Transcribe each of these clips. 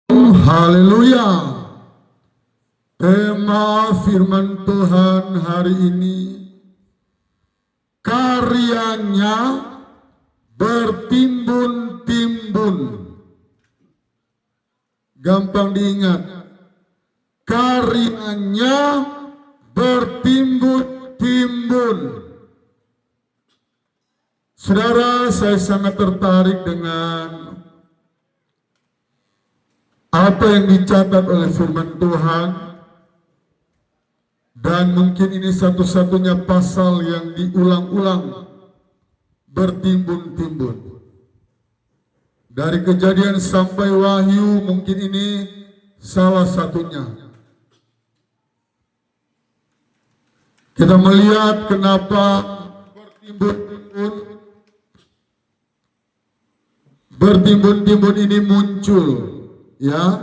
Haleluya. Tema firman Tuhan hari ini, karyanya bertimbun-timbun. Gampang diingat, karyanya bertimbun-timbun. Saudara, saya sangat tertarik dengan apa yang dicatat oleh firman Tuhan, dan mungkin ini satu-satunya pasal yang diulang-ulang bertimbun-timbun. Dari Kejadian sampai Wahyu mungkin ini salah satunya. Kita melihat kenapa bertimbun-timbun ini muncul. Ya,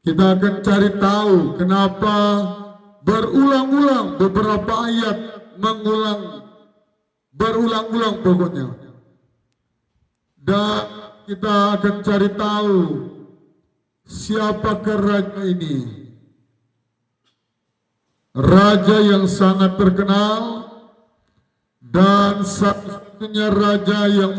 kita akan cari tahu kenapa berulang-ulang beberapa ayat berulang-ulang pokoknya. Dan kita akan cari tahu siapakah raja ini. Raja yang sangat terkenal dan satu-satunya raja yang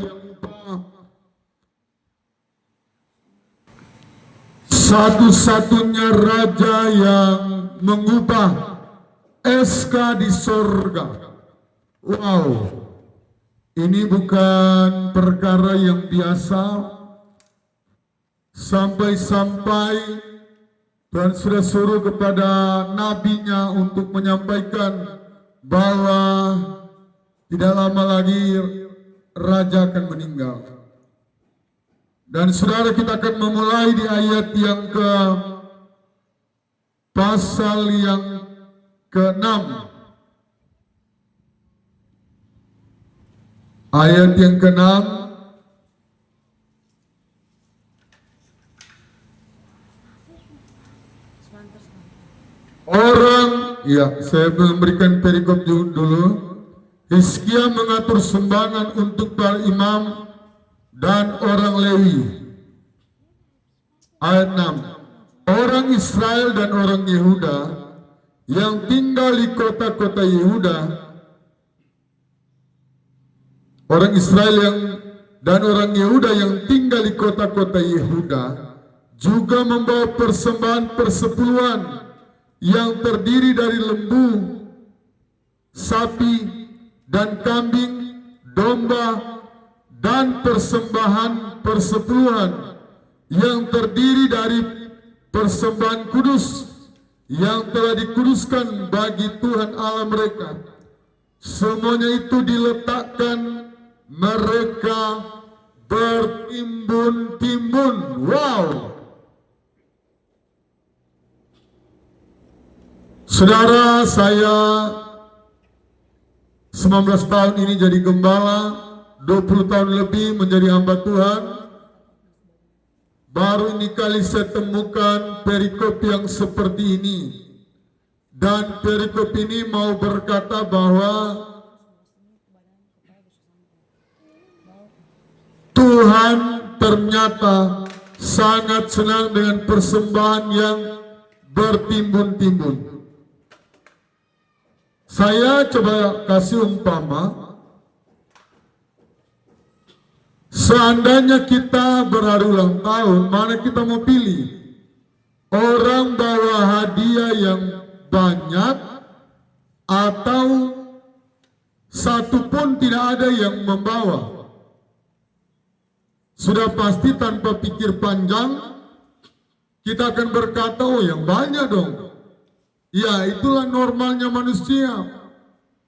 satu-satunya raja yang mengubah SK di surga. Wow, ini bukan perkara yang biasa. Sampai-sampai Tuhan sudah suruh kepada nabinya untuk menyampaikan bahwa tidak lama lagi raja akan meninggal. Dan saudara, kita akan memulai di ayat yang pasal yang ke-6. Ayat yang ke-6. Saya memberikan perikop dulu. Hizkia mengatur sumbangan untuk para imam dan orang Lewi. Ayat 6. Orang Israel dan orang Yehuda yang tinggal di kota-kota Yehuda, orang Israel dan orang Yehuda yang tinggal di kota-kota Yehuda juga membawa persembahan persepuluhan yang terdiri dari lembu, sapi, dan kambing, domba, dan persembahan persepuluhan yang terdiri dari persembahan kudus yang telah dikuduskan bagi Tuhan Allah mereka. Semuanya itu diletakkan mereka bertimbun-timbun. Wow. Saudara, saya 19 tahun ini jadi gembala, 20 tahun lebih menjadi hamba Tuhan. Baru ini kali saya temukan perikop yang seperti ini. Dan perikop ini mau berkata bahwa Tuhan ternyata sangat senang dengan persembahan yang bertimbun-timbun. Saya coba kasih umpama. Seandainya kita berhari ulang tahun, mana kita mau pilih? Orang bawa hadiah yang banyak atau satu pun tidak ada yang membawa? Sudah pasti tanpa pikir panjang kita akan berkata, oh yang banyak dong. Ya, itulah normalnya manusia.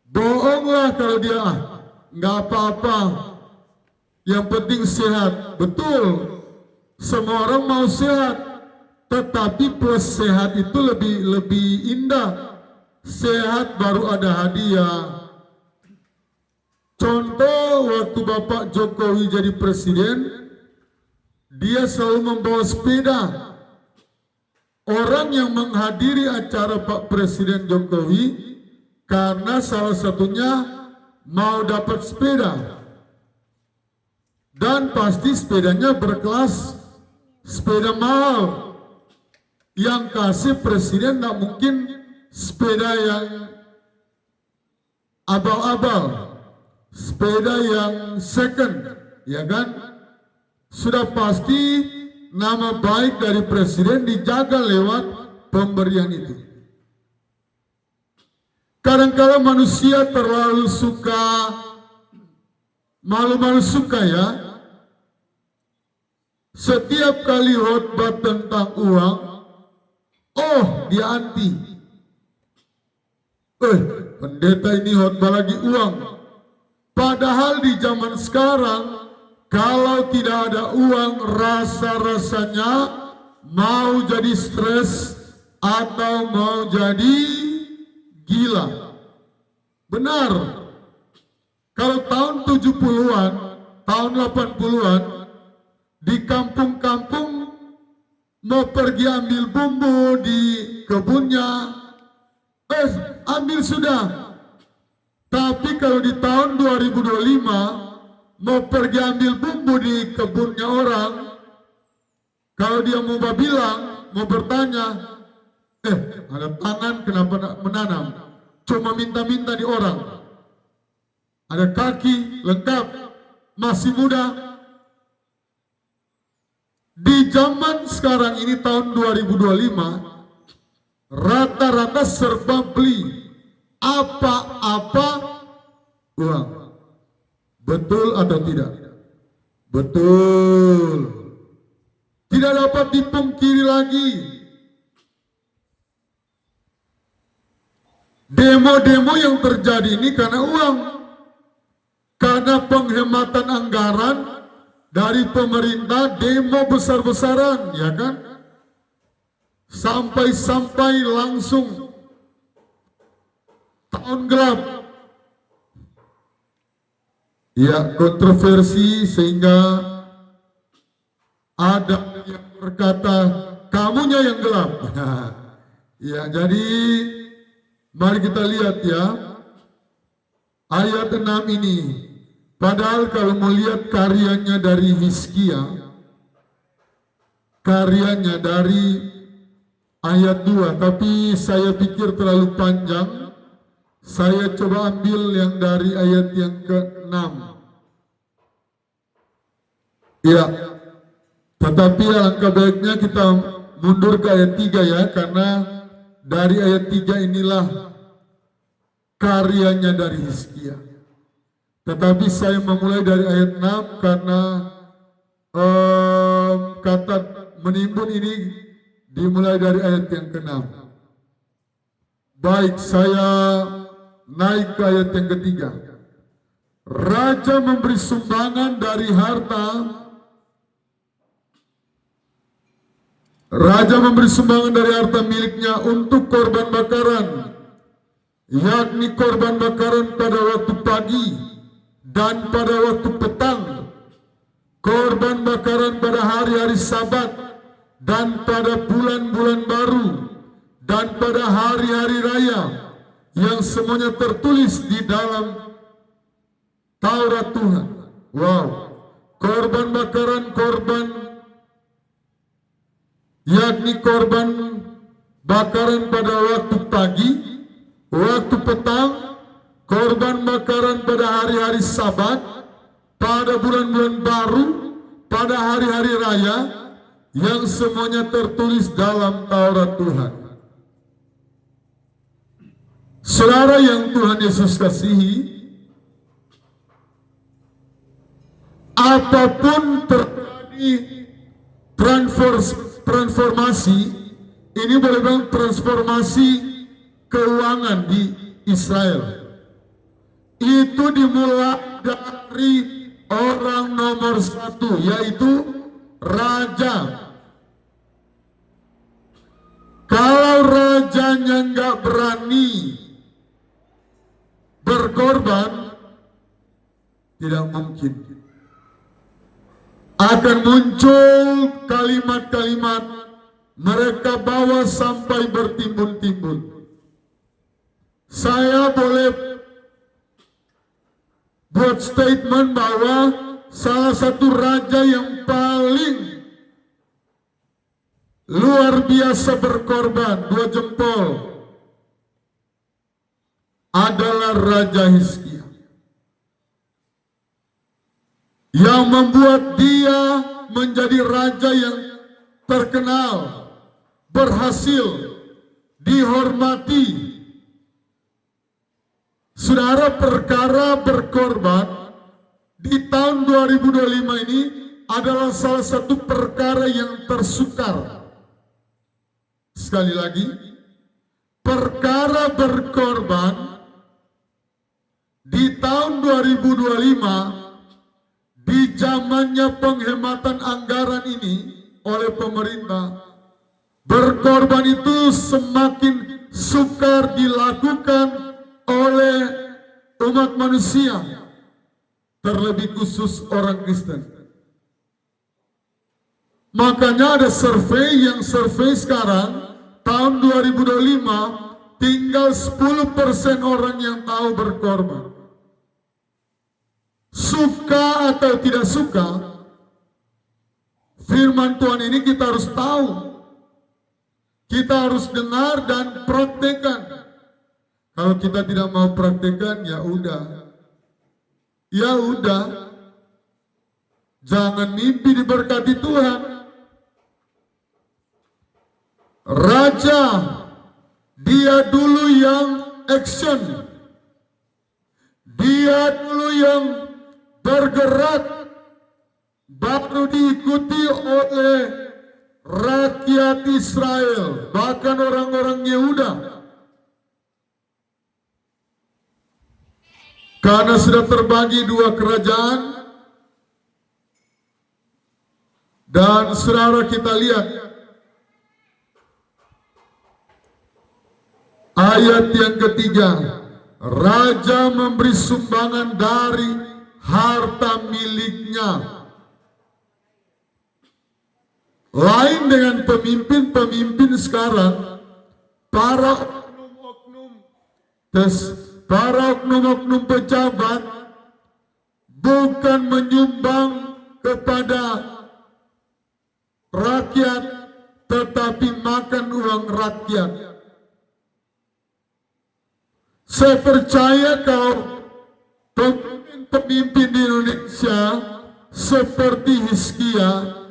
Bohonglah kalau dia nggak apa-apa, yang penting sehat. Betul, semua orang mau sehat, tetapi plus sehat itu lebih indah. Sehat baru ada hadiah. Contoh, waktu Bapak Jokowi jadi presiden, dia selalu membawa sepeda. Orang yang menghadiri acara Pak Presiden Jokowi karena salah satunya mau dapat sepeda. Dan pasti sepedanya berkelas sepeda mahal. Yang kasih presiden nggak mungkin sepeda yang abal-abal, sepeda yang second, ya kan? Sudah pasti nama baik dari presiden dijaga lewat pemberian itu. Kadang-kadang manusia terlalu suka malu-malu suka ya. Setiap kali khotbah tentang uang, oh dia anti. Pendeta ini khotbah lagi uang. Padahal di zaman sekarang, kalau tidak ada uang, rasa-rasanya mau jadi stres atau mau jadi gila. Benar. Kalau tahun 70-an, tahun 80-an, di kampung-kampung mau pergi ambil bumbu di kebunnya, ambil sudah. Tapi kalau di tahun 2025 mau pergi ambil bumbu di kebunnya orang, kalau dia mau bilang, mau bertanya, ada tangan kenapa nak menanam? Cuma minta-minta di orang. Ada kaki lengkap, masih muda. Di zaman sekarang ini tahun 2025, rata-rata serba beli. Apa-apa uang. Betul atau tidak? Betul. Tidak dapat dipungkiri lagi. Demo-demo yang terjadi ini karena uang. Karena penghematan anggaran dari pemerintah, demo besar-besaran, ya kan? Sampai langsung tahun gelap. Ya, kontroversi sehingga ada yang berkata kamunya yang gelap. Ya, jadi mari kita lihat ya ayat 6 ini. Padahal kalau melihat karyanya dari Hizkia, karyanya dari ayat 2, tapi saya pikir terlalu panjang. Saya coba ambil yang dari ayat yang ke-6. Ya, tetapi alangkah baiknya kita mundur ke ayat 3 ya, karena dari ayat 3 inilah karyanya dari Hizkia. Tetapi saya memulai dari ayat 6 karena kata menimbun ini dimulai dari ayat yang ke-6. Baik, saya naik ke ayat yang ketiga. Raja memberi sumbangan dari harta. Raja memberi sumbangan dari harta miliknya untuk korban bakaran, yakni korban bakaran pada waktu pagi dan pada waktu petang, korban bakaran pada hari-hari Sabat dan pada bulan-bulan baru dan pada hari-hari raya, yang semuanya tertulis di dalam Taurat Tuhan. Wow, korban bakaran, yakni korban bakaran pada waktu pagi, waktu petang, korban bakaran pada hari-hari Sabat, pada bulan-bulan baru, pada hari-hari raya, yang semuanya tertulis dalam Taurat Tuhan. Saudara yang Tuhan Yesus kasihi, apapun terjadi transformasi, ini boleh bilang transformasi keuangan di Israel, itu dimulai dari orang nomor 1, yaitu raja. Kalau rajanya nggak berani berkorban, tidak mungkin akan muncul kalimat-kalimat mereka bawa sampai bertimbun-timbun. Saya boleh buat statement bahwa salah satu raja yang paling luar biasa berkorban, 2 jempol, adalah Raja Hizkia, yang membuat dia menjadi raja yang terkenal, berhasil, dihormati. Saudara, perkara berkorban di tahun 2025 ini adalah salah satu perkara yang tersukar. Sekali lagi, perkara berkorban di tahun 2025 di zamannya penghematan anggaran ini oleh pemerintah, berkorban itu semakin sukar dilakukan oleh umat manusia, terlebih khusus orang Kristen. Makanya ada survei sekarang tahun 2025 tinggal 10% orang yang tahu berkorban. Suka atau tidak suka, firman Tuhan ini kita harus tahu, kita harus dengar dan praktekkan. Kalau kita tidak mau praktekkan, ya udah, jangan mimpi diberkati Tuhan. Raja, dia dulu yang action, dia dulu yang bergerak, baru diikuti oleh rakyat Israel, bahkan orang-orang Yehuda. Karena sudah terbagi 2 kerajaan, dan saudara, kita lihat ayat yang ketiga, raja memberi sumbangan dari harta miliknya. Lain dengan pemimpin-pemimpin sekarang, para oknum pejabat bukan menyumbang kepada rakyat, tetapi makan uang rakyat. Saya percaya kalau pemimpin di Indonesia seperti Hizkia,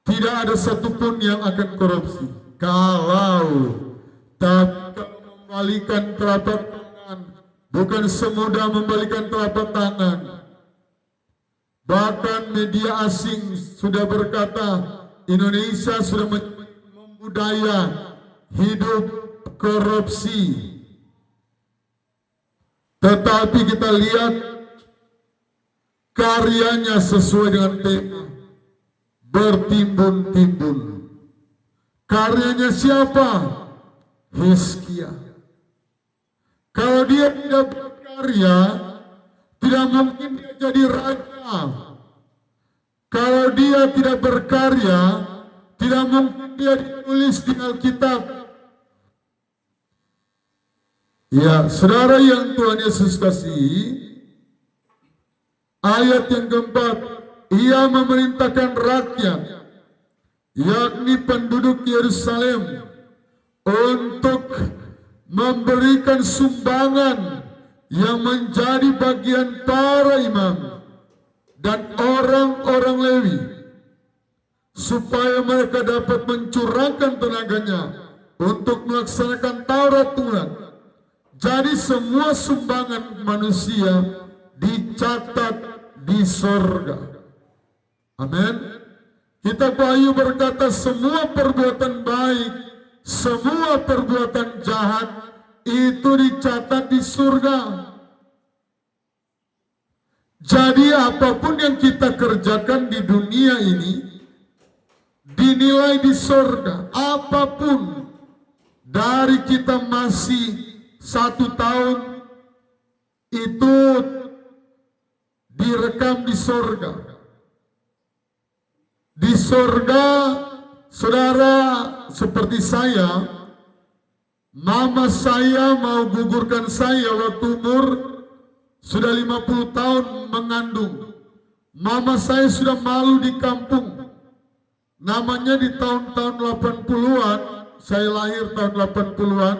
tidak ada satupun yang akan korupsi. Kalau membalikan telapak tangan, bukan semudah membalikan telapak tangan. Bahkan media asing sudah berkata, Indonesia sudah membudaya hidup korupsi. Tetapi kita lihat karyanya sesuai dengan tema, bertimbun-timbun. Karyanya siapa? Hizkia. Kalau dia tidak berkarya, tidak mungkin dia jadi raja. Kalau dia tidak berkarya, tidak mungkin dia ditulis di Alkitab. Ya, saudara yang Tuhan Yesus kasihi, ayat yang keempat, ia memerintahkan rakyat, yakni penduduk Yerusalem, untuk memberikan sumbangan yang menjadi bagian para imam dan orang-orang Lewi, supaya mereka dapat mencurahkan tenaganya untuk melaksanakan Taurat Tuhan. Jadi semua sumbangan manusia dicatat di sorga. Amin. Kitab Wahyu berkata semua perbuatan baik, semua perbuatan jahat itu dicatat di surga. Jadi apapun yang kita kerjakan di dunia ini dinilai di surga. Apapun, dari kita masih 1 tahun itu direkam di surga. Di surga, saudara seperti saya, mama saya mau gugurkan saya waktu umur sudah 50 tahun mengandung. Mama saya sudah malu di kampung. namanya di tahun-tahun 80-an, saya lahir tahun 80-an,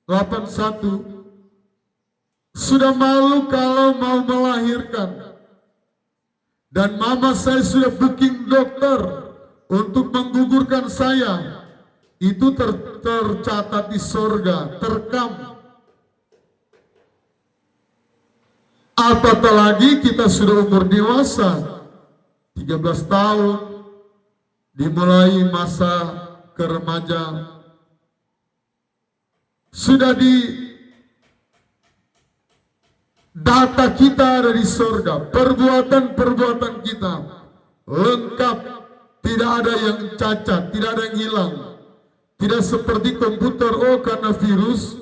81, sudah malu kalau mau melahirkan. Dan mama saya sudah booking dokter untuk menggugurkan saya. Itu tercatat di surga, terekam. Apatah lagi kita sudah umur dewasa, 13 tahun, dimulai masa keremaja. Sudah di data kita ada di surga, perbuatan-perbuatan kita lengkap, tidak ada yang cacat, tidak ada yang hilang. Tidak seperti komputer, oh karena virus,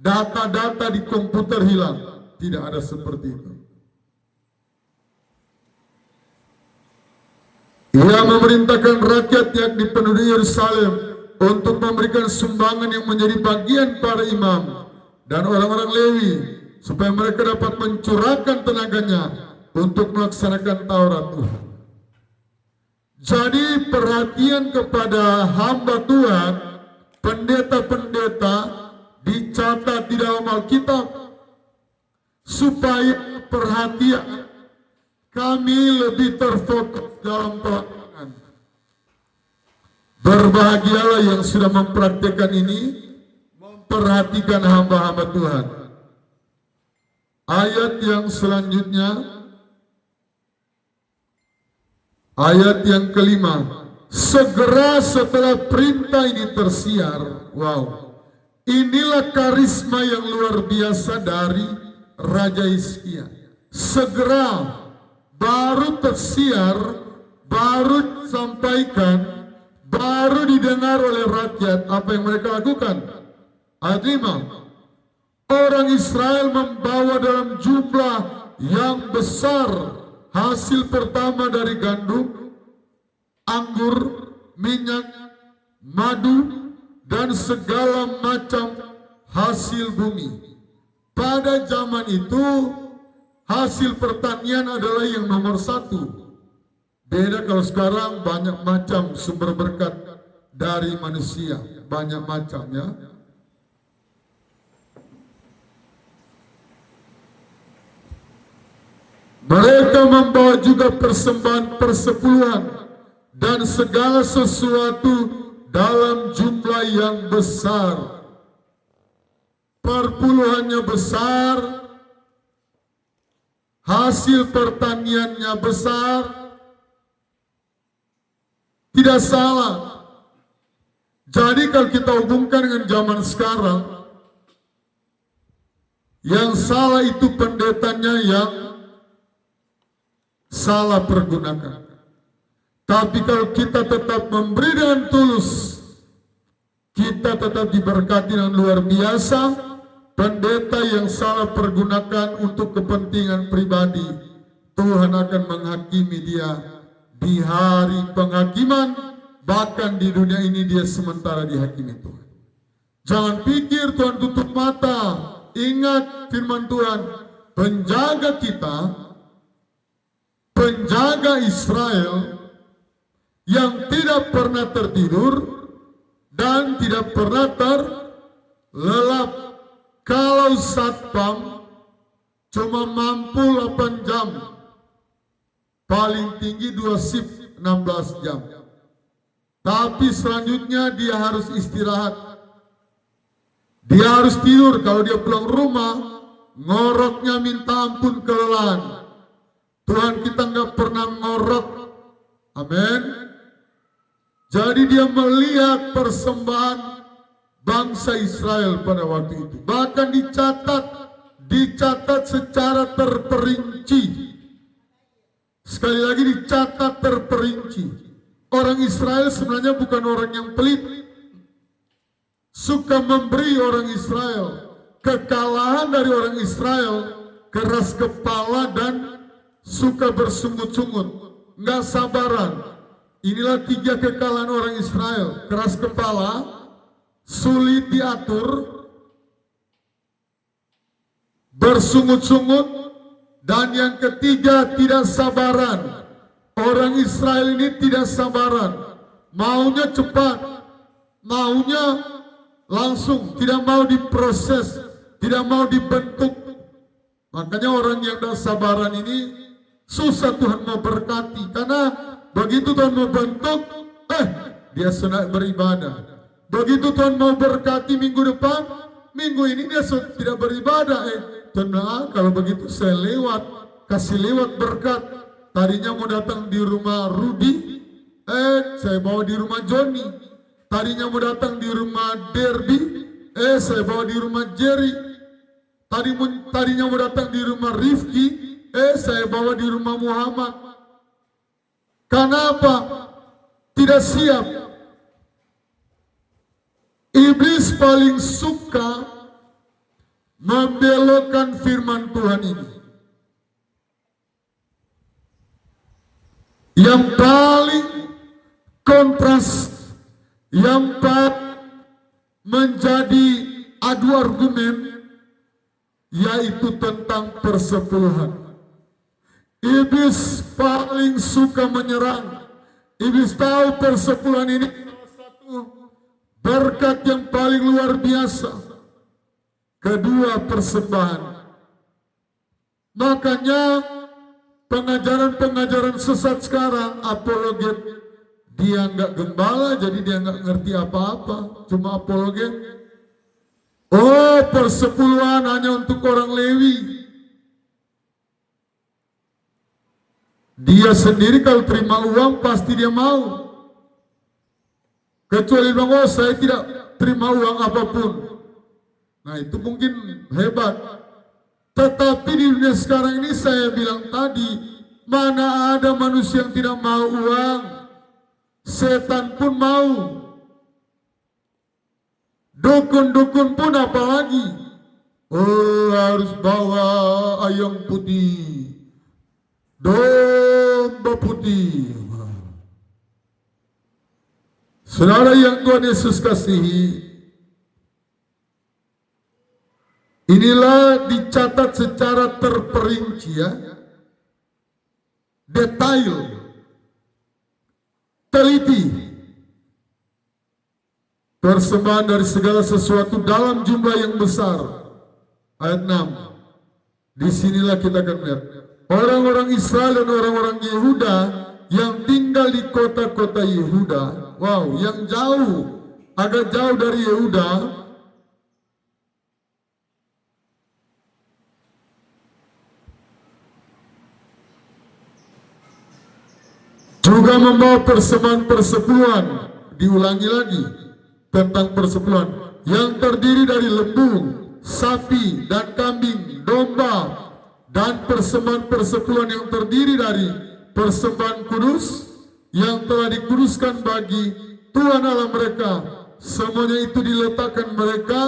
data-data di komputer hilang. Tidak ada seperti itu. Ia memerintahkan rakyat yang di penduduk Yerusalem untuk memberikan sumbangan yang menjadi bagian para imam dan orang-orang Lewi, supaya mereka dapat mencurahkan tenaganya untuk melaksanakan Taurat Tuhan. Jadi perhatian kepada hamba Tuhan, pendeta-pendeta, dicatat di dalam Alkitab supaya perhatian kami lebih terfokus dalam pelayanan. Berbahagialah yang sudah mempraktikkan ini, memperhatikan hamba-hamba Tuhan. Ayat yang selanjutnya, ayat yang kelima. Segera setelah perintah ini tersiar, wow, inilah karisma yang luar biasa dari Raja Hizkia. Segera, baru tersiar, baru disampaikan, baru didengar oleh rakyat. Apa yang mereka lakukan? Ayat 5. Orang Israel membawa dalam jumlah yang besar hasil pertama dari gandum, anggur, minyak, madu, dan segala macam hasil bumi. Pada zaman itu, hasil pertanian adalah yang nomor satu. Beda kalau sekarang banyak macam sumber berkat dari manusia, banyak macam ya. Mereka membawa juga persembahan persepuluhan dan segala sesuatu dalam jumlah yang besar. Perpuluhannya besar, hasil pertaniannya besar, tidak salah. Jadi kalau kita hubungkan dengan zaman sekarang, yang salah itu pendetanya yang salah pergunakan. Tapi kalau kita tetap memberi dengan tulus, kita tetap diberkati dengan luar biasa. Pendeta yang salah pergunakan untuk kepentingan pribadi, Tuhan akan menghakimi dia di hari penghakiman, bahkan di dunia ini dia sementara dihakimi Tuhan. Jangan pikir Tuhan tutup mata. Ingat firman Tuhan, penjaga kita, penjaga Israel yang tidak pernah tertidur dan tidak pernah terlelap. Kalau satpam cuma mampu 8 jam, paling tinggi 2 shift 16 jam. Tapi selanjutnya dia harus istirahat. Dia harus tidur. Kalau dia pulang rumah, ngoroknya minta ampun kelelahan. Tuhan kita nggak pernah ngorok. Amin. Jadi dia melihat persembahan bangsa Israel pada waktu itu. Bahkan dicatat secara terperinci. Sekali lagi dicatat terperinci. Orang Israel sebenarnya bukan orang yang pelit. Suka memberi orang Israel. Kekalahan dari orang Israel, keras kepala dan suka bersungut-sungut, nggak sabaran. Inilah 3 kekalahan orang Israel: keras kepala, sulit diatur, bersungut-sungut, dan yang ketiga tidak sabaran. orang Israel ini tidak sabaran, maunya cepat, maunya langsung, tidak mau diproses, tidak mau dibentuk. Makanya orang yang tidak sabaran ini susah Tuhan mau berkati, karena begitu Tuhan mau bentuk, dia sudah beribadah. Begitu Tuhan mau berkati minggu depan, minggu ini dia sudah tidak beribadah. Tuhan bilang, kalau begitu saya lewat, kasih lewat berkat. Tadinya mau datang di rumah Rudy, saya bawa di rumah Johnny. Tadinya mau datang di rumah Derby, saya bawa di rumah Jerry. Tadinya mau datang di rumah Rifki, saya bawa di rumah Muhammad. Karena apa? Tidak siap. Iblis paling suka membelokkan firman Tuhan ini. Yang paling kontras, yang paling menjadi adu argumen, yaitu tentang persepuluhan. Iblis paling suka menyerang. Iblis tahu persepuluhan ini salah satu berkat yang paling luar biasa. Kedua, persembahan. Makanya pengajaran-pengajaran sesat sekarang, apologet, dia nggak gembala, jadi dia nggak ngerti apa-apa, cuma apologet. Oh, persepuluhan hanya untuk orang Lewi. Dia sendiri kalau terima uang pasti dia mau. Kecuali bilang, oh saya tidak terima uang apapun. Nah itu mungkin hebat. Tetapi di dunia sekarang ini saya bilang tadi, mana ada manusia yang tidak mau uang. Setan pun mau. Dukun-dukun pun apalagi. Oh harus bawa ayam putih, domba putih. Saudara yang Tuhan Yesus kasihi, inilah dicatat secara terperinci ya, detail, teliti. Persembahan dari segala sesuatu dalam jumlah yang besar. Ayat 6. Disinilah kita akan lihat orang-orang Israel dan orang-orang Yehuda yang tinggal di kota-kota Yehuda. Wow, yang jauh, agak jauh dari Yehuda, juga membawa persembahan persepuluhan. Diulangi lagi tentang persepuluhan yang terdiri dari lembu, sapi dan kambing, domba, dan persembahan persepuluhan yang terdiri dari persembahan kudus yang telah dikuduskan bagi Tuhan Allah mereka. Semuanya itu diletakkan mereka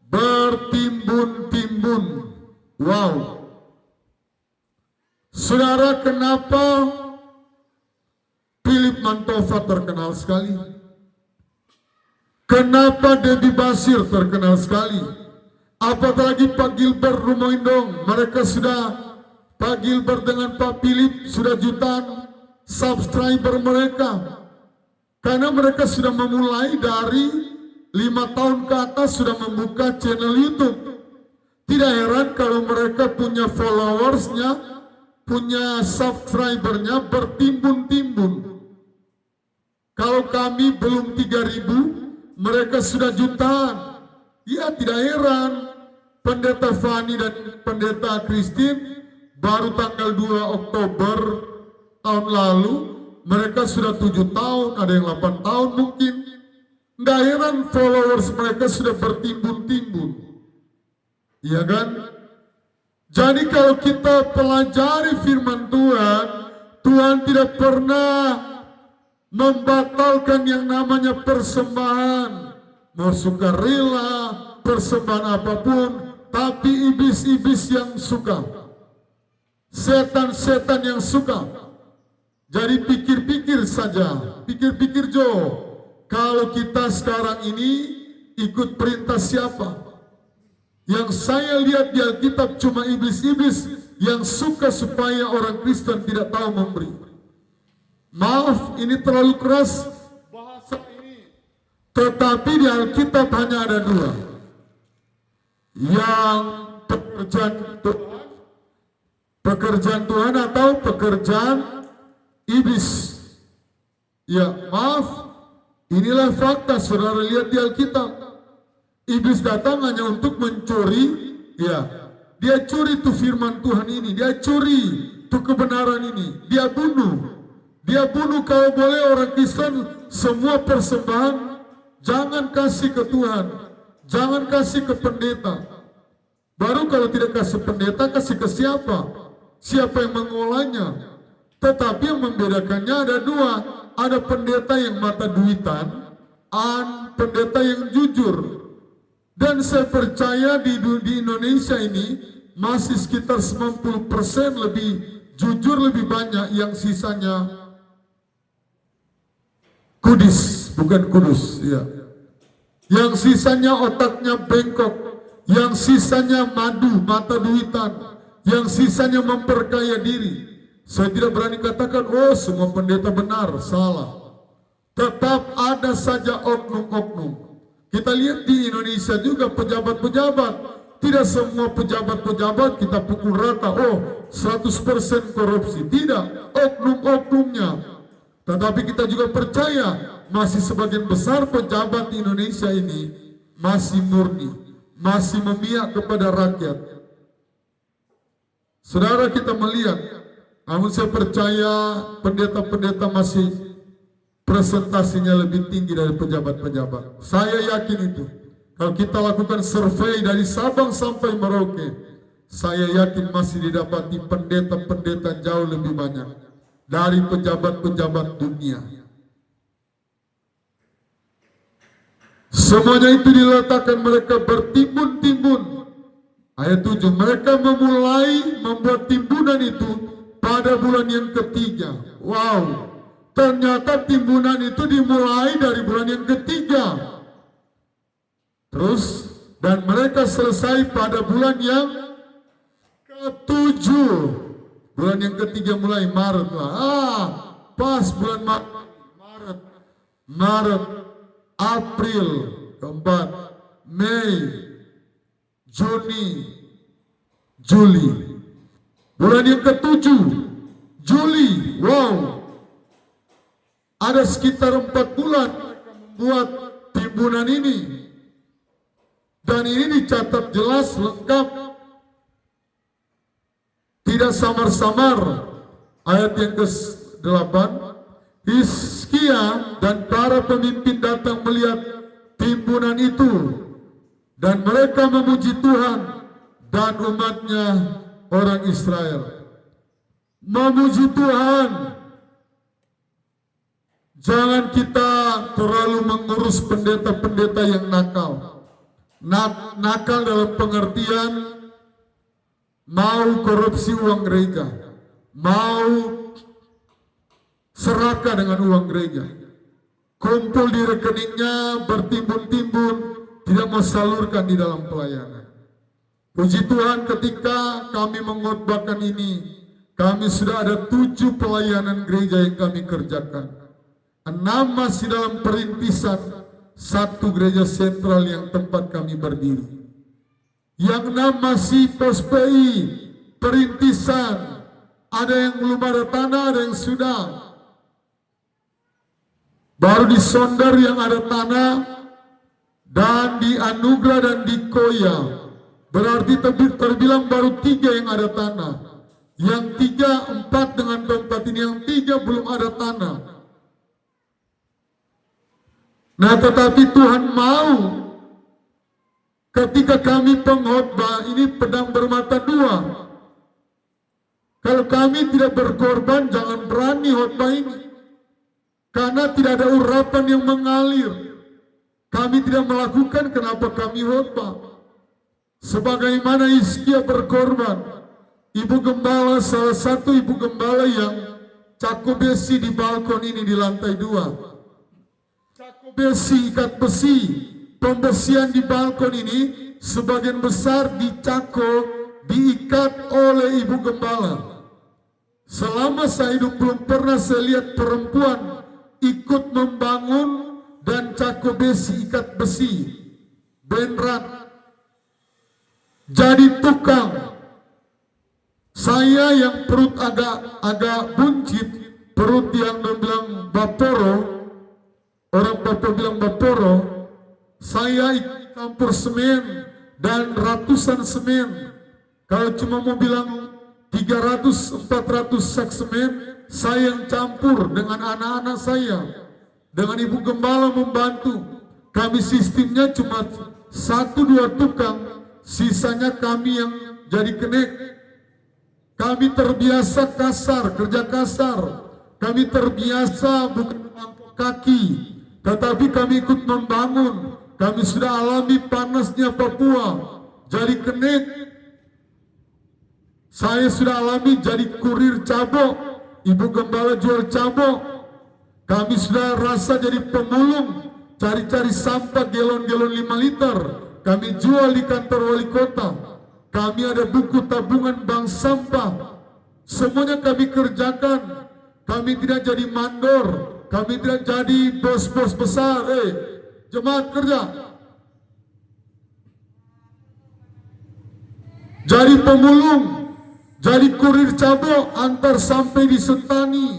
bertimbun-timbun. Wow. Saudara, kenapa Philip Mantova terkenal sekali? Kenapa Debbie Basir terkenal sekali? Apalagi Pak Gilbert Rumoindong, mereka sudah, Pak Gilbert dengan Pak Philip sudah jutaan subscriber mereka. Karena mereka sudah memulai dari 5 tahun ke atas sudah membuka channel YouTube. Tidak heran kalau mereka punya followersnya, punya subscribernya bertimbun-timbun. Kalau kami belum 3.000, mereka sudah jutaan. Ya tidak heran, Pendeta Fani dan Pendeta Christine baru tanggal 2 Oktober tahun lalu, mereka sudah 7 tahun, ada yang 8 tahun mungkin. Nggak heran followers mereka sudah bertimbun-timbun. Iya kan? Jadi kalau kita pelajari firman Tuhan, Tuhan tidak pernah membatalkan yang namanya persembahan. Mau sukarela, persembahan apapun, tapi iblis-iblis yang suka, setan-setan yang suka. Jadi pikir-pikir saja, pikir-pikir Jo, kalau kita sekarang ini ikut perintah siapa? Yang saya lihat di Alkitab cuma iblis-iblis yang suka supaya orang Kristen tidak tahu memberi. Maaf, ini terlalu keras bahasa ini. Tetapi di Alkitab hanya ada dua. Yang pekerjaan Tuhan atau pekerjaan iblis. Ya, maaf. Inilah fakta, saudara lihat di Alkitab. Iblis datang hanya untuk mencuri, ya. Dia curi tuh firman Tuhan ini, dia curi tuh kebenaran ini, dia bunuh. Dia bunuh kalau boleh orang Kristen semua persembahan jangan kasih ke Tuhan, jangan kasih ke pendeta. Baru kalau tidak kasih pendeta, kasih ke siapa? Siapa yang mengolahnya? Tetapi yang membedakannya ada dua. Ada pendeta yang mata duitan, pendeta yang jujur. Dan saya percaya di Indonesia ini masih sekitar 90% lebih jujur, lebih banyak, yang sisanya kudis, bukan kudus, ya. Yang sisanya otaknya bengkok, yang sisanya madu, mata duitan, yang sisanya memperkaya diri. Saya tidak berani katakan, oh semua pendeta benar, salah. Tetap ada saja oknum-oknum. Kita lihat di Indonesia juga pejabat-pejabat. Tidak semua pejabat-pejabat kita pukul rata, oh 100% korupsi. Tidak, oknum-oknumnya. Tetapi kita juga percaya masih sebagian besar pejabat di Indonesia ini masih murni, masih memihak kepada rakyat. Saudara, kita melihat, namun saya percaya pendeta-pendeta masih presentasinya lebih tinggi dari pejabat-pejabat. Saya yakin itu. Kalau kita lakukan survei dari Sabang sampai Merauke, saya yakin masih didapati pendeta-pendeta jauh lebih banyak dari pejabat-pejabat dunia. Semuanya itu diletakkan mereka bertimbun-timbun. Ayat 7, mereka memulai membuat timbunan itu pada bulan yang ketiga. Wow, ternyata timbunan itu dimulai dari bulan yang ketiga. Terus, dan mereka selesai pada bulan yang ketujuh. Bulan yang ketiga mulai Maret lah. Pas bulan Maret, April, keempat, Mei, Juni, Juli. Bulan yang ketujuh, Juli, wow. Ada sekitar 4 bulan mereka membuat timbunan ini. Dan ini dicatat jelas, lengkap. Tidak samar-samar. Ayat yang ke-8, Hizkia dan para pemimpin datang melihat timbunan itu, dan mereka memuji Tuhan dan umatnya orang Israel. Memuji Tuhan. Jangan kita terlalu mengurus pendeta-pendeta yang nakal. Nakal dalam pengertian mau korupsi uang gereja, mau serakah dengan uang gereja, kumpul di rekeningnya bertimbun-timbun, tidak mau salurkan di dalam pelayanan. Puji Tuhan, ketika kami mengkhotbahkan ini, kami sudah ada 7 pelayanan gereja yang kami kerjakan. 6 masih dalam perintisan, 1 gereja sentral yang tempat kami berdiri. Yang 6 masih pos PI, perintisan. Ada yang belum ada tanah, ada yang sudah. Baru di Sonder yang ada tanah, dan di Anugerah dan di Koya. Berarti terbilang baru 3 yang ada tanah. Yang 3, 4 dengan tempat ini, yang 3 belum ada tanah. Nah, tetapi Tuhan mau ketika kami pengkhotbah ini pedang bermata dua. Kalau kami tidak berkorban, jangan berani khotbah ini. Karena tidak ada urapan yang mengalir. Kami tidak melakukan, kenapa kami khotbah? Sebagaimana Hizkia berkorban. Ibu gembala, salah satu ibu gembala yang cakup besi di balkon ini di lantai 2. Cakup besi, ikat besi, pembesian di balkon ini sebagian besar diikat oleh ibu gembala. Selama saya hidup belum pernah saya lihat perempuan ikut membangun dan cako besi, ikat besi, benrat, jadi tukang. Saya yang perut agak buncit, perut yang bilang baporo, orang Papua bilang baporo, saya ikut campur semen dan ratusan semen. Kalau cuma mau bilang 300-400 sak semen, saya yang campur dengan anak-anak saya, dengan ibu gembala membantu. Kami sistemnya cuma 1-2 tukang, sisanya kami yang jadi kenek. Kami terbiasa kasar, kerja kasar. Kami terbiasa bukan mangkuk kaki, tetapi kami ikut membangun. Kami sudah alami panasnya Papua, jadi kenek. Saya sudah alami jadi kurir cabok, ibu gembala jual cabok. Kami sudah rasa jadi pemulung, cari-cari sampah galon-galon 5 liter. Kami jual di kantor wali kota. Kami ada buku tabungan bank sampah. Semuanya kami kerjakan. Kami tidak jadi mandor. Kami tidak jadi bos-bos besar. Jemaat kerja. Jadi pemulung. Jadi kurir cabok, antar sampai di Sentani,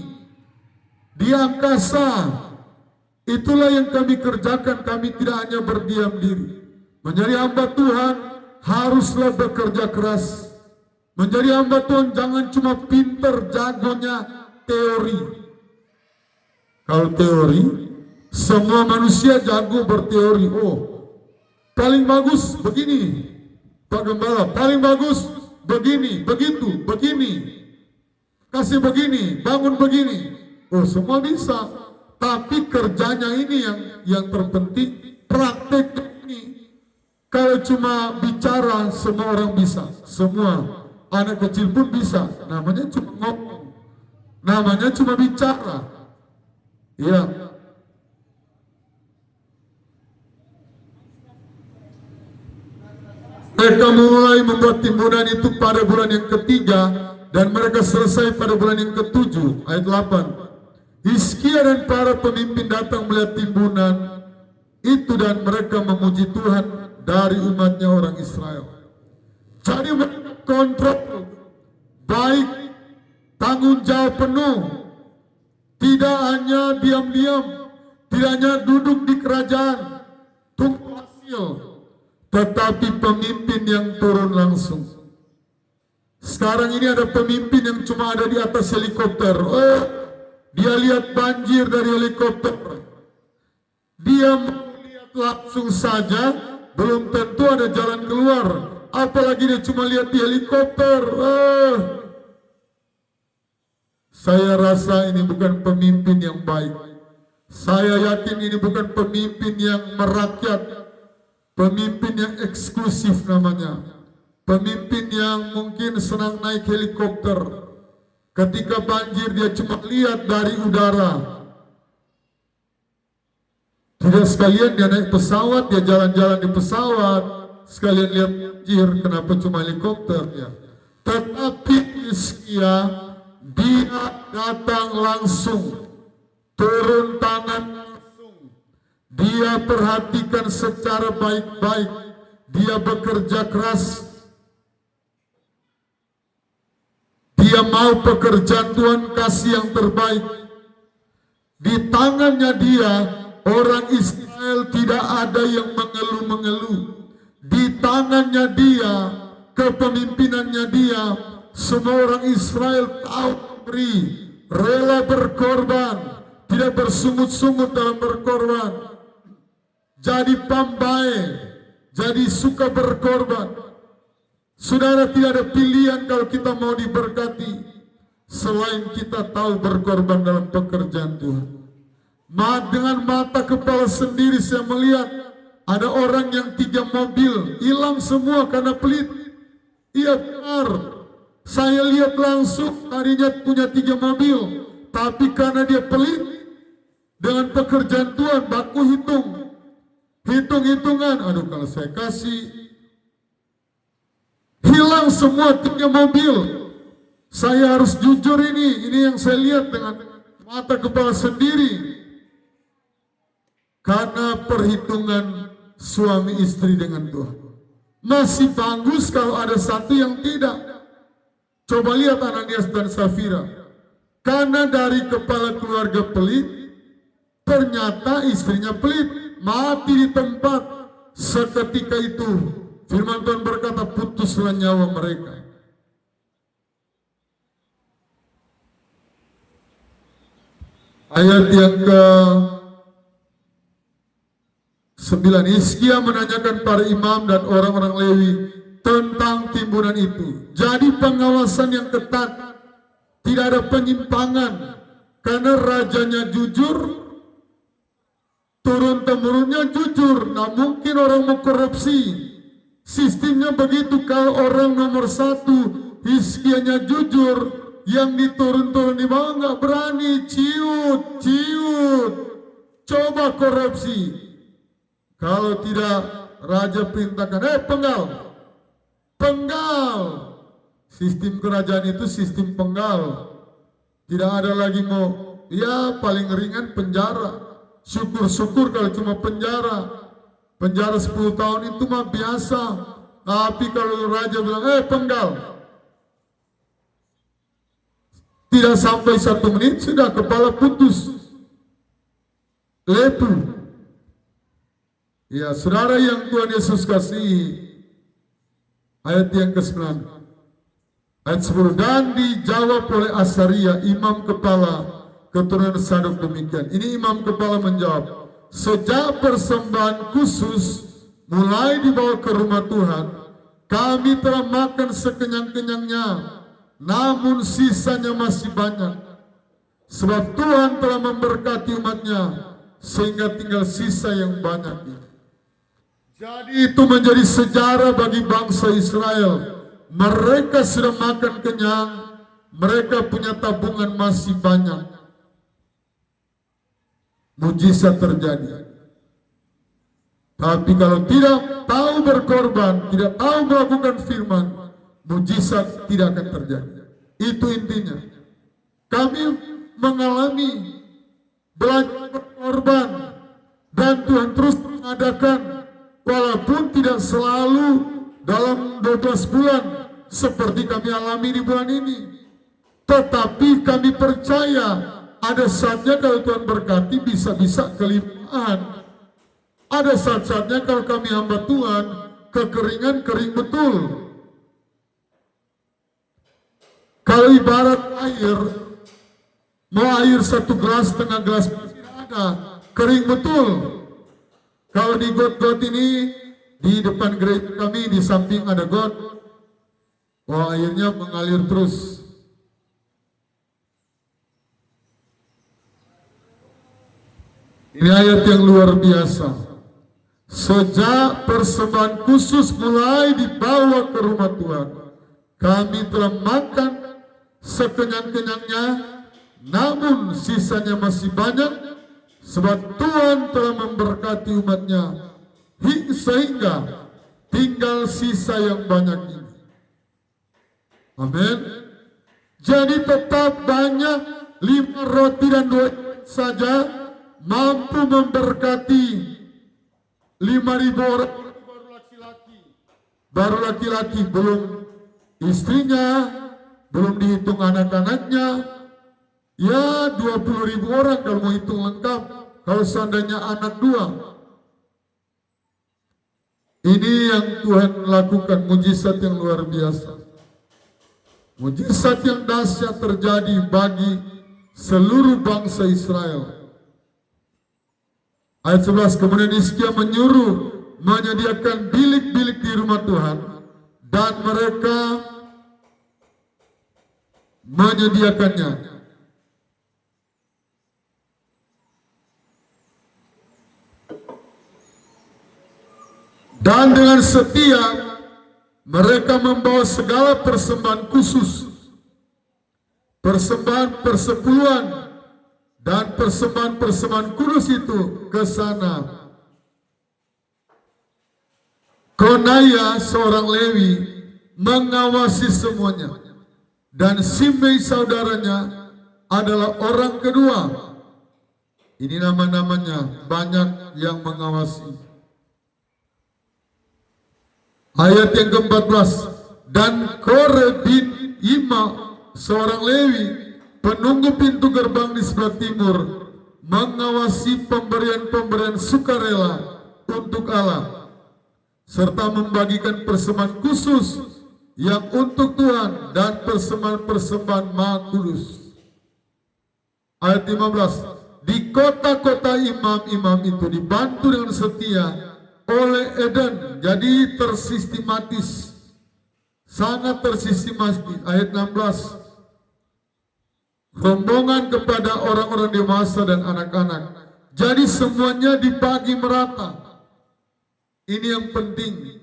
di angkasa. Itulah yang kami kerjakan. Kami tidak hanya berdiam diri. Menjadi hamba Tuhan haruslah bekerja keras. Menjadi hamba Tuhan jangan cuma pinter jagonya teori. Kalau teori, semua manusia jago berteori. Oh, paling bagus begini, Pak Gembala, paling bagus begini, begitu, begini, kasih begini, bangun begini. Oh, semua bisa. Tapi kerjanya ini yang terpenting, praktek ini. Kalau cuma bicara, semua orang bisa. Semua anak kecil pun bisa. Namanya cuma ngomong, namanya cuma bicara. Ya. Mereka mulai membuat timbunan itu pada bulan yang ketiga dan mereka selesai pada bulan yang ketujuh. Ayat 8. Hizkia dan para pemimpin datang melihat timbunan itu dan mereka memuji Tuhan dari umatnya orang Israel. Jadi mereka kontrol baik, tanggung jawab penuh, tidak hanya diam-diam, tidak hanya duduk di kerajaan tunggu hasil, tetapi pemimpin yang turun langsung. Sekarang ini ada pemimpin yang cuma ada di atas helikopter. Oh, dia lihat banjir dari helikopter, dia melihat langsung saja, belum tentu ada jalan keluar. Apalagi dia cuma lihat di helikopter. Saya rasa ini bukan pemimpin yang baik. Saya yakin ini bukan pemimpin yang merakyat. Pemimpin yang eksklusif namanya. Pemimpin yang mungkin senang naik helikopter. Ketika banjir dia cuma lihat dari udara. Tidak sekalian dia naik pesawat, dia jalan-jalan di pesawat. Sekalian lihat banjir, kenapa cuma helikopter ya. Tetapi Hizkia, dia datang langsung, turun tangan langsung. Dia perhatikan secara baik-baik. Dia bekerja keras. Dia mau pekerjaan Tuhan kasih yang terbaik. Di tangannya dia, orang Israel tidak ada yang mengeluh-mengeluh. Di tangannya dia, kepemimpinannya dia, semua orang Israel tahu beri, rela berkorban, tidak bersungut-sungut dalam berkorban. Jadi pambai, jadi suka berkorban. Saudara, tidak ada pilihan kalau kita mau diberkati selain kita tahu berkorban dalam pekerjaan Tuhan. Dengan mata kepala sendiri saya melihat ada orang yang 3 mobil hilang semua karena pelit. Iya benar, saya lihat langsung tadinya punya 3 mobil, tapi karena dia pelit dengan pekerjaan Tuhan, baku hitung-hitungan. Aduh, kalau saya kasih, hilang semua 3 mobil. Saya harus jujur ini yang saya lihat dengan mata kepala sendiri. Karena perhitungan suami istri dengan Tuhan. Masih bagus kalau ada satu yang tidak. Coba lihat Ananias dan Safira. Karena dari kepala keluarga pelit, ternyata istrinya pelit, mati di tempat. Seketika itu firman Tuhan berkata, putuslah nyawa mereka. Ayat yang ke-9, Hizkia menanyakan para imam dan orang-orang Lewi tentang timbunan itu. Jadi pengawasan yang ketat, tidak ada penyimpangan, karena rajanya jujur, turun-temurunnya jujur. Nah mungkin orang mau korupsi. Sistemnya begitu, kalau orang nomor satu Hizkianya jujur, yang diturun-turun di bawah nggak berani, ciut. Coba korupsi. Kalau tidak, raja perintahkan, penggal. Sistem kerajaan itu sistem penggal. Tidak ada lagi mau, ya paling ringan penjara. Syukur-syukur kalau cuma penjara 10 tahun itu mah biasa. Tapi kalau raja bilang, penggal, tidak sampai 1 menit sudah kepala putus, lepu. Ya saudara yang Tuhan Yesus kasih, ayat yang ke-9, ayat 10, dan dijawab oleh Asaria, imam kepala keturunan Sadok demikian. Ini imam kepala menjawab, sejak persembahan khusus mulai dibawa ke rumah Tuhan, kami telah makan sekenyang-kenyangnya, namun sisanya masih banyak. Sebab Tuhan telah memberkati umatnya, sehingga tinggal sisa yang banyak. Jadi itu menjadi sejarah bagi bangsa Israel. Mereka sudah makan kenyang, mereka punya tabungan masih banyak. Mujizat terjadi. Tapi kalau tidak tahu berkorban, tidak tahu melakukan firman, mujizat tidak akan terjadi. Itu intinya. Kami mengalami belajar berkorban, dan Tuhan terus mengadakan, walaupun tidak selalu dalam 12 bulan seperti kami alami di bulan ini. Tetapi kami percaya ada saatnya kalau Tuhan berkati bisa-bisa kelimpahan. Ada saat-saatnya kalau kami hamba Tuhan kekeringan, kering betul. Kalau ibarat air, mau air 1 gelas, setengah gelas tidak ada, kering betul. Kalau di got-got ini, di depan gereja kami, di samping ada got, wah airnya mengalir terus. Ini ayat yang luar biasa. Sejak persembahan khusus mulai dibawa ke rumah Tuhan, kami telah makan sekenyang-kenyangnya, namun sisanya masih banyak, sebab Tuhan telah memberkati umatnya, sehingga tinggal sisa yang banyak ini. Amin. Jadi tetap banyak, 5 roti dan 2 ikan saja mampu memberkati 5.000 orang, baru laki-laki, belum istrinya, belum dihitung anak-anaknya. Ya 20.000 orang kalau mau hitung lengkap, kalau seandainya anak 2. Ini yang Tuhan lakukan, mujizat yang luar biasa. Mujizat yang dahsyat terjadi bagi seluruh bangsa Israel. Ayat 11, kemudian Hizkia menyediakan bilik-bilik di rumah Tuhan, dan mereka menyediakannya. Dan dengan setia mereka membawa segala persembahan khusus, persembahan persepuluhan, dan persembahan-persembahan kudus itu ke sana. Konaya seorang Lewi mengawasi semuanya, dan Simei saudaranya adalah orang kedua. Ini nama-namanya, banyak yang mengawasi. Ayat yang ke-14, dan Kore bin Ima, seorang Lewi, penunggu pintu gerbang di sebelah timur, mengawasi pemberian-pemberian sukarela untuk Allah, serta membagikan persembahan khusus yang untuk Tuhan dan persembahan-persembahan Maha Kudus. Ayat 15, di kota-kota imam-imam itu dibantu dengan setia oleh Eden, jadi tersistematis, sangat tersistematis. Ayat 16, rombongan kepada orang-orang dewasa dan anak-anak, jadi semuanya dibagi merata. Ini yang penting.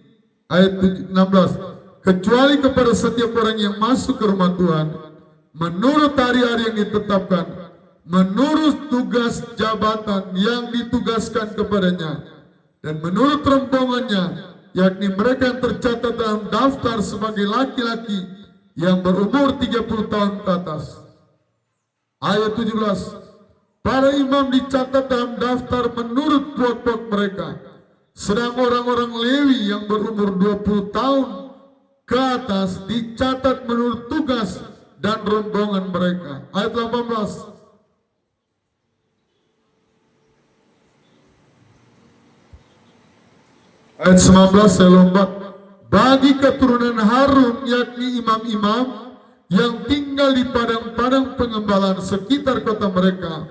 Ayat 16, kecuali kepada setiap orang yang masuk ke rumah Tuhan menurut hari-hari yang ditetapkan, menurut tugas jabatan yang ditugaskan kepadanya, dan menurut rombongannya, yakni mereka yang tercatat dalam daftar sebagai laki-laki yang berumur 30 tahun ke atas. Ayat 17, para imam dicatat dalam daftar menurut puak-puak mereka, sedang orang-orang Lewi yang berumur 20 tahun ke atas dicatat menurut tugas dan rombongan mereka. Ayat 18, ayat 19 saya lompat. Bagi keturunan Harun, yakni imam-imam yang tinggal di padang-padang pengembalaan sekitar kota mereka,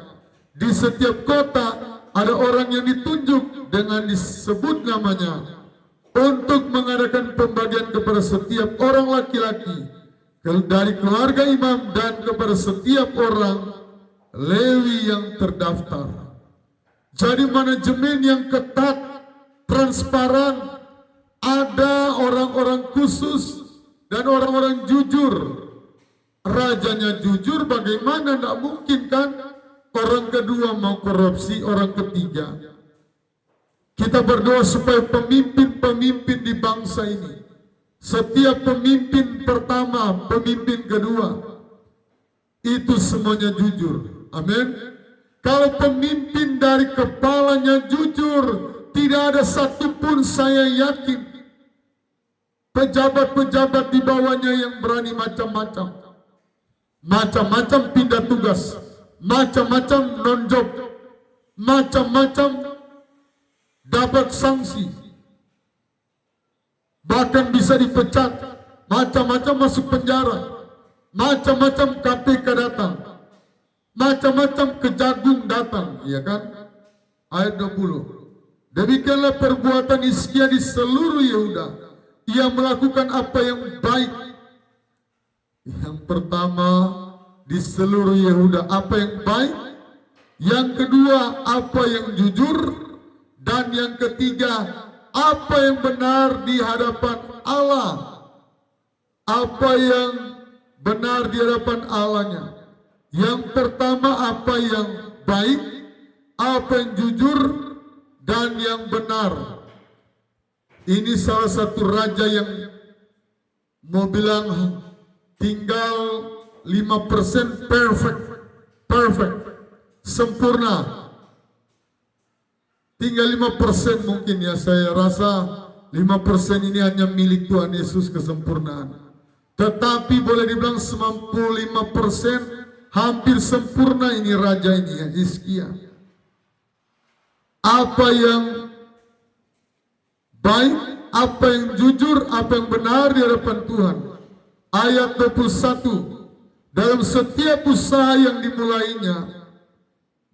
di setiap kota ada orang yang ditunjuk dengan disebut namanya untuk mengadakan pembagian kepada setiap orang laki-laki dari keluarga imam dan kepada setiap orang Lewi yang terdaftar. Jadi manajemen yang ketat, transparan, ada orang-orang khusus dan orang-orang jujur. Rajanya jujur, bagaimana? Tidak mungkin kan orang kedua mau korupsi orang ketiga. Kita berdoa supaya pemimpin-pemimpin di bangsa ini, setiap pemimpin pertama, pemimpin kedua, itu semuanya jujur. Amin. Kalau pemimpin dari kepalanya jujur, tidak ada satupun, saya yakin, pejabat-pejabat di bawahnya yang berani macam-macam. Macam-macam pindah tugas, macam-macam non-job, macam-macam dapat sanksi, bahkan bisa dipecat, macam-macam masuk penjara, macam-macam KPK datang, macam-macam kejagung datang, ya kan? Ayat 20. Demikianlah perbuatan Hizkia di seluruh Yehuda. Ia melakukan apa yang baik. Yang pertama, di seluruh Yehuda apa yang baik. Yang kedua, apa yang jujur. Dan yang ketiga, apa yang benar di hadapan Allah. Apa yang benar di hadapan Allahnya. Yang pertama, apa yang baik, apa yang jujur, dan yang benar. Ini salah satu raja yang mau bilang tinggal 5% perfect, sempurna. Tinggal 5% mungkin ya, saya rasa 5% ini hanya milik Tuhan Yesus, kesempurnaan. Tetapi boleh dibilang 95% hampir sempurna ini raja ini ya, Hizkia. Apa yang baik, apa yang jujur, apa yang benar di hadapan Tuhan. Ayat 21, dalam setiap usaha yang dimulainya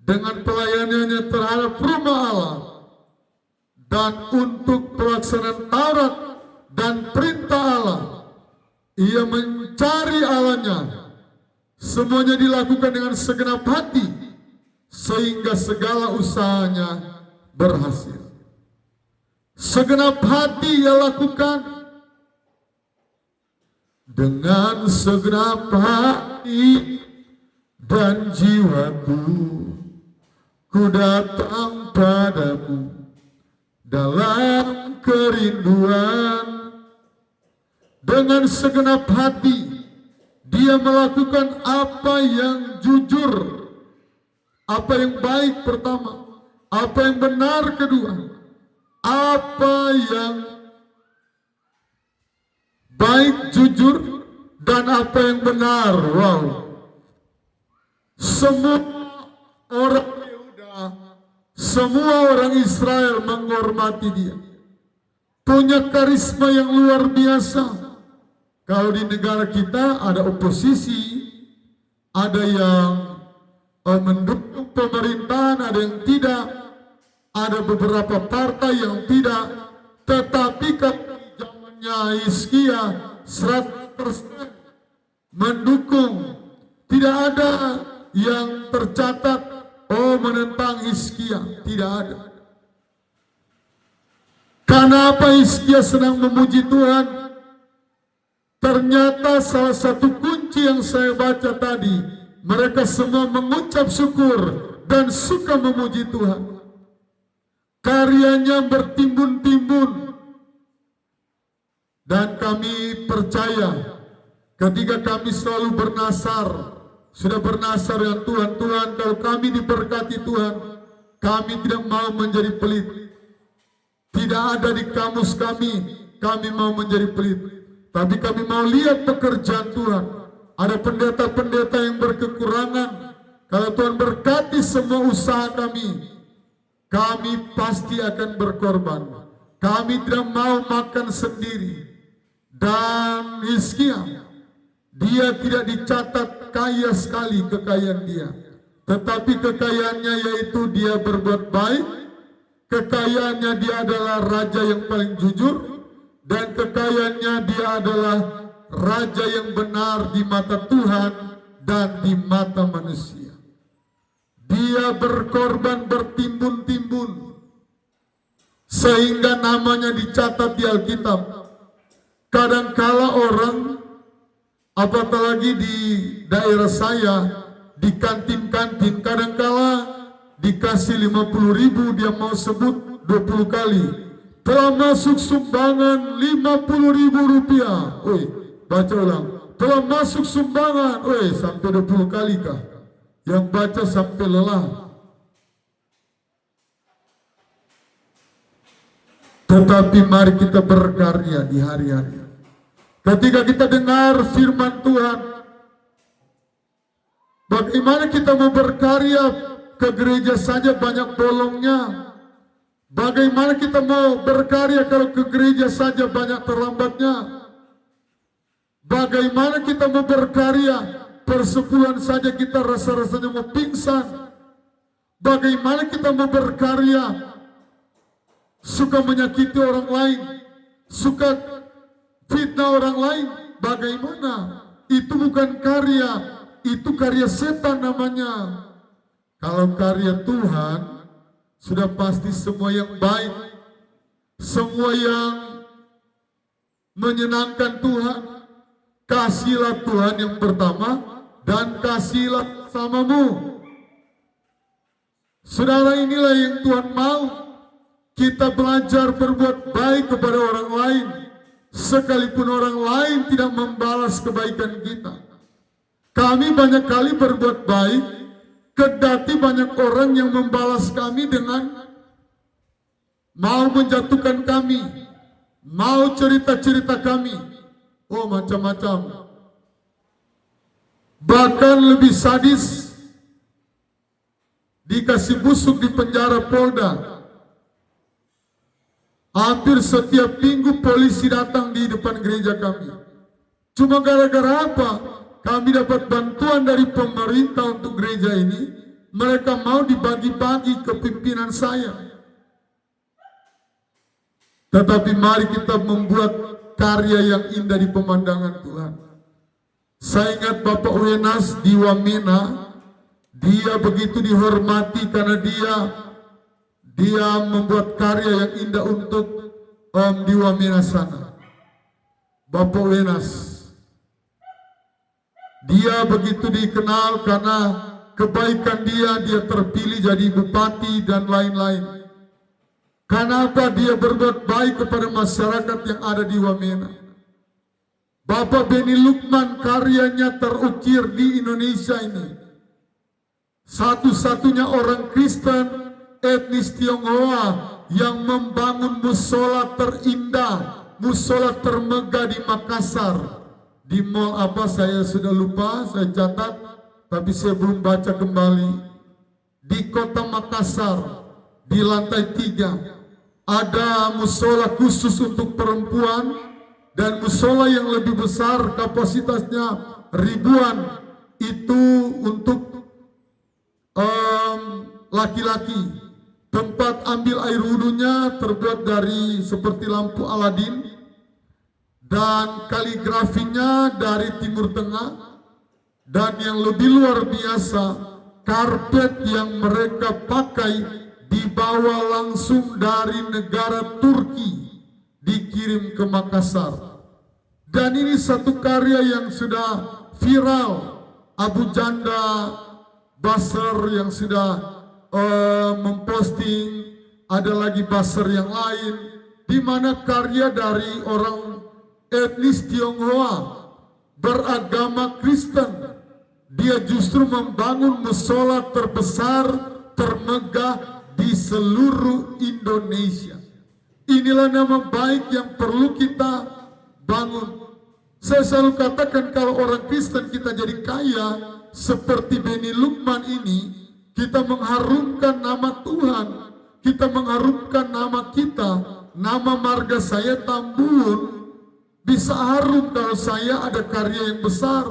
dengan pelayanannya terhadap rumah Allah dan untuk pelaksanaan Taurat dan perintah Allah, ia mencari Allahnya. Semuanya dilakukan dengan segenap hati sehingga segala usahanya berhasil. Segenap hati ia lakukan, dengan segenap hati dan jiwaku ku datang padamu dalam kerinduan. Dengan segenap hati Dia melakukan apa yang jujur, apa yang baik pertama, apa yang benar kedua, apa yang baik jujur dan apa yang benar. Wow. Semua orang Yehuda, semua orang Israel menghormati dia. Punya karisma yang luar biasa. Kalau di negara kita ada oposisi, ada yang mendukung pemerintahan, ada yang tidak, ada beberapa partai yang tidak. Tetapi kalau di zamannya Hizkia 100% mendukung, tidak ada yang tercatat menentang Hizkia, tidak ada. Karena apa Hizkia senang memuji Tuhan? Ternyata salah satu kunci yang saya baca tadi, mereka semua mengucap syukur dan suka memuji Tuhan. Karyanya bertimbun-timbun. Dan kami percaya ketika kami selalu bernasar, sudah bernasar dengan Tuhan, Tuhan kalau kami diberkati Tuhan, kami tidak mau menjadi pelit. Tidak ada di kamus kami mau menjadi pelit. Tapi kami mau lihat pekerjaan Tuhan. Ada pendeta-pendeta yang berkekurangan. Kalau Tuhan berkati semua usaha kami pasti akan berkorban. Kami tidak mau makan sendiri. Dan Hizkia, dia tidak dicatat kaya sekali kekayaan dia. Tetapi kekayaannya yaitu dia berbuat baik. Kekayaannya dia adalah raja yang paling jujur. Dan kekayaannya dia adalah raja yang benar di mata Tuhan dan di mata manusia. Dia berkorban bertimbun-timbun sehingga namanya dicatat di Alkitab. Kadangkala orang, apalagi di daerah saya, di kantin-kantin, kadangkala dikasih 50.000, dia mau sebut 20 kali. Telah masuk sumbangan 50.000 rupiah. Oi, baca ulang. Telah masuk sumbangan. Oi, sampai 20 kali kah? Yang baca sampai lelah. Tetapi mari kita berkarya di hari-hari. Ketika kita dengar firman Tuhan, bagaimana kita mau berkarya ke gereja saja banyak bolongnya? Bagaimana kita mau berkarya kalau ke gereja saja banyak terlambatnya? Bagaimana kita mau berkarya persepuluhan saja kita rasa-rasanya mau pingsan? Bagaimana kita mau berkarya suka menyakiti orang lain, suka fitnah orang lain? Bagaimana? Itu bukan karya, itu karya setan namanya. Kalau karya Tuhan, sudah pasti semua yang baik, semua yang menyenangkan Tuhan. Kasihlah Tuhan yang pertama dan kasihlah samamu. Saudara, inilah yang Tuhan mau. Kita belajar berbuat baik kepada orang lain, sekalipun orang lain tidak membalas kebaikan kita. Kami banyak kali berbuat baik, kedati banyak orang yang membalas kami dengan mau menjatuhkan kami, mau cerita-cerita kami, macam-macam. Bahkan lebih sadis, dikasih busuk di penjara Polda. Hampir setiap minggu polisi datang di depan gereja kami. Cuma gara-gara apa? Kami dapat bantuan dari pemerintah untuk gereja ini. Mereka mau dibagi-bagi ke pimpinan saya. Tetapi mari kita membuat karya yang indah di pemandangan Tuhan. Saya ingat Bapak Wenas di Wamena. Dia begitu dihormati karena dia membuat karya yang indah untuk di Wamena sana. Bapak Wenas, dia begitu dikenal karena kebaikan dia terpilih jadi bupati dan lain-lain. Karena apa? Dia berbuat baik kepada masyarakat yang ada di Wamena. Bapak Beni Lukman karyanya terukir di Indonesia ini. Satu-satunya orang Kristen etnis Tionghoa yang membangun musola terindah, musola termegah di Makassar. Di mall apa saya sudah lupa, saya catat, tapi saya belum baca kembali. Di kota Makassar, di lantai 3, ada musola khusus untuk perempuan dan musola yang lebih besar kapasitasnya ribuan itu untuk laki-laki. Tempat ambil air wudhunya terbuat dari seperti lampu Aladin dan kaligrafinya dari Timur Tengah, dan yang lebih luar biasa karpet yang mereka pakai dibawa langsung dari negara Turki, dikirim ke Makassar. Dan ini satu karya yang sudah viral. Abu Janda Basar yang sudah memposting, ada lagi Basar yang lain, di mana karya dari orang etnis Tionghoa beragama Kristen, dia justru membangun musola terbesar, termegah di seluruh Indonesia. Inilah nama baik yang perlu kita bangun. Saya selalu katakan, kalau orang Kristen kita jadi kaya seperti Beni Lukman ini, kita mengharumkan nama Tuhan, kita mengharumkan nama kita, nama marga saya Tambun bisa harum kalau saya ada karya yang besar.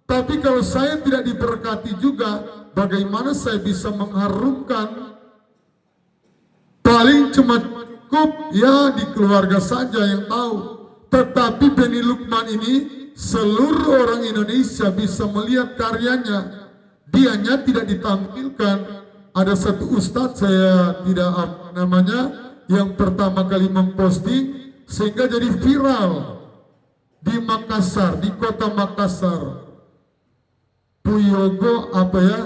Tapi kalau saya tidak diberkati juga, bagaimana saya bisa mengharumkan? Paling cuma cukup ya di keluarga saja yang tahu. Tetapi Beni Lukman ini seluruh orang Indonesia bisa melihat karyanya. Dianya tidak ditampilkan. Ada satu ustadz, saya tidak apa namanya, yang pertama kali memposting sehingga jadi viral di Makassar, di kota Makassar. Puyogo apa ya,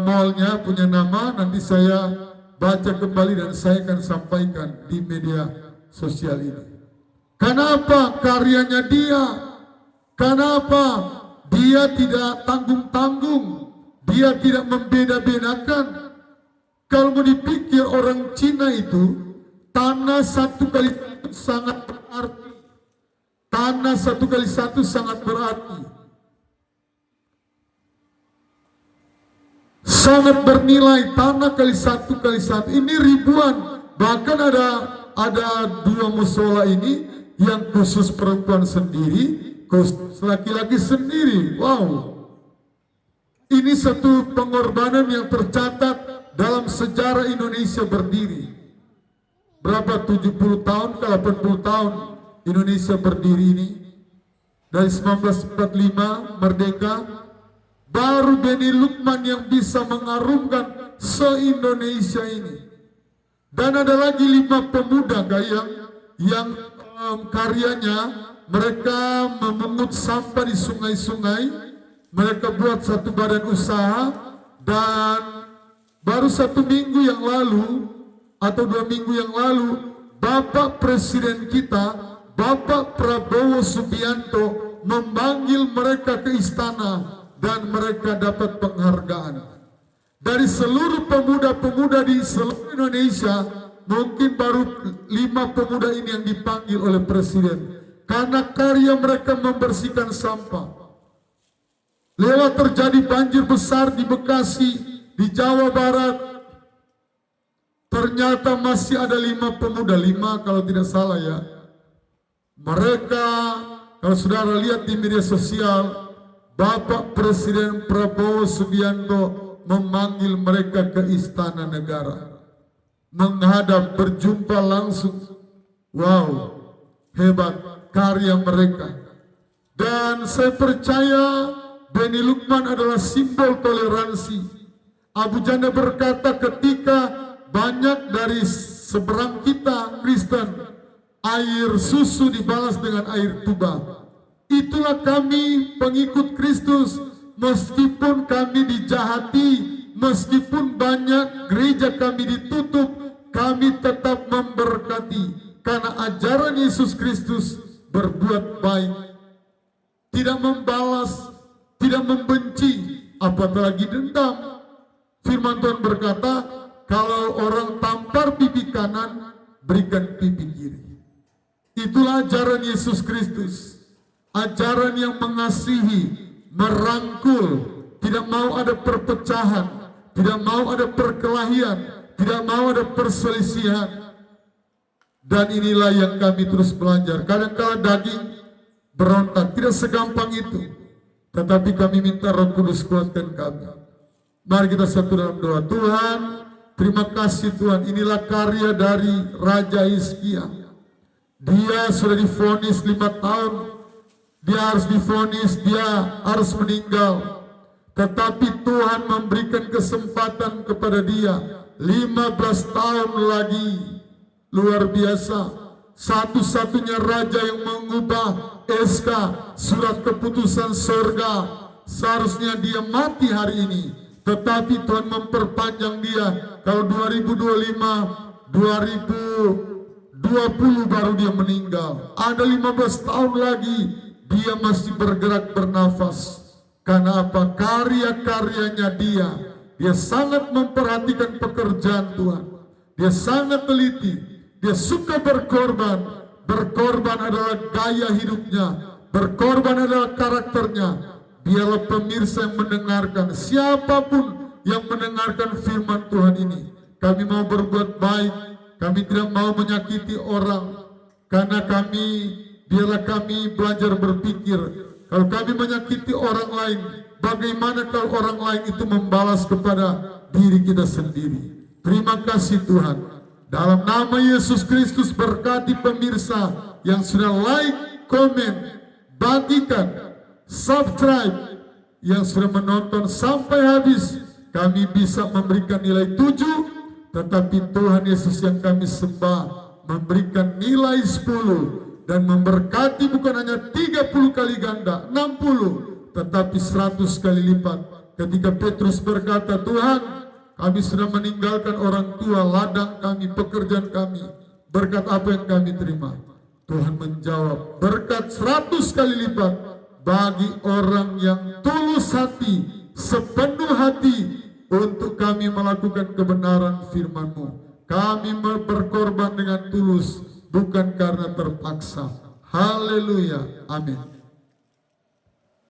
mallnya punya nama, nanti saya baca kembali dan saya akan sampaikan di media sosial ini. Kenapa karyanya dia? Kenapa dia tidak tanggung-tanggung? Dia tidak membeda-bedakan. Kalau mau dipikir orang Cina itu, tanah 1 kali 1 sangat berarti. Tanah 1 kali 1 sangat berarti. Sangat bernilai, tanah kali 1 kali 1 ini ribuan. Bahkan ada 2 musola ini yang khusus perempuan sendiri, khusus laki-laki sendiri. Wow, ini satu pengorbanan yang tercatat dalam sejarah Indonesia berdiri. Berapa 70 tahun ke 80 tahun Indonesia berdiri ini, dari 1945 merdeka. Baru Beni Lukman yang bisa mengarungkan se-Indonesia ini. Dan ada lagi 5 pemuda yang karyanya mereka memungut sampah di sungai-sungai. Mereka buat satu badan usaha, dan baru 1 minggu yang lalu atau 2 minggu yang lalu, Bapak Presiden kita, Bapak Prabowo Subianto, memanggil mereka ke istana. Dan mereka dapat penghargaan. Dari seluruh pemuda-pemuda di seluruh Indonesia, mungkin baru 5 pemuda ini yang dipanggil oleh Presiden. Karena karya mereka membersihkan sampah. Lewat terjadi banjir besar di Bekasi, di Jawa Barat, ternyata masih ada 5 pemuda, 5 kalau tidak salah ya. Mereka, kalau saudara lihat di media sosial, Bapak Presiden Prabowo Subianto memanggil mereka ke Istana Negara, menghadap, berjumpa langsung. Wow, hebat karya mereka. Dan saya percaya Beni Lukman adalah simbol toleransi. Abu Janda berkata, ketika banyak dari seberang kita Kristen, air susu dibalas dengan air tuba. Itulah kami pengikut Kristus. Meskipun kami dijahati, meskipun banyak gereja kami ditutup, kami tetap memberkati. Karena ajaran Yesus Kristus berbuat baik, tidak membalas, tidak membenci, apalagi dendam. Firman Tuhan berkata, kalau orang tampar pipi kanan, berikan pipi kiri. Itulah ajaran Yesus Kristus, ajaran yang mengasihi, merangkul, tidak mau ada perpecahan, tidak mau ada perkelahian, tidak mau ada perselisihan. Dan inilah yang kami terus belajar. Kadang-kala daging berontak, tidak segampang itu. Tetapi kami minta Roh Kudus kuatkan kami. Mari kita satu dalam doa. Tuhan, terima kasih Tuhan. Inilah karya dari Raja Hizkia. Dia sudah divonis 5 tahun. Dia harus divonis, dia harus meninggal. Tetapi Tuhan memberikan kesempatan kepada dia 15 tahun lagi. Luar biasa. Satu-satunya raja yang mengubah SK, surat keputusan surga. Seharusnya dia mati hari ini, tetapi Tuhan memperpanjang dia. Kalau 2025, 2020 baru dia meninggal. Ada 15 tahun lagi dia masih bergerak bernafas. Karena apa? Karya-karyanya dia sangat memperhatikan pekerjaan Tuhan. Dia sangat teliti. Dia suka berkorban. Berkorban adalah gaya hidupnya. Berkorban adalah karakternya. Biarlah pemirsa yang mendengarkan, siapapun yang mendengarkan firman Tuhan ini, kami mau berbuat baik. Kami tidak mau menyakiti orang. Karena biarlah kami belajar berpikir. Kalau kami menyakiti orang lain, bagaimana kalau orang lain itu membalas kepada diri kita sendiri? Terima kasih Tuhan. Dalam nama Yesus Kristus, berkati pemirsa yang sudah like, komen, bagikan, subscribe, yang sudah menonton sampai habis. Kami bisa memberikan nilai 7, tetapi Tuhan Yesus yang kami sembah memberikan nilai 10 dan memberkati bukan hanya 30 kali ganda, 60, tetapi 100 kali lipat. Ketika Petrus berkata, Tuhan, kami sudah meninggalkan orang tua, ladang kami, pekerjaan kami. Berkat apa yang kami terima? Tuhan menjawab, berkat 100 kali lipat bagi orang yang tulus hati, sepenuh hati untuk kami melakukan kebenaran firman-Mu. Kami berkorban dengan tulus, bukan karena terpaksa. Haleluya. Amin.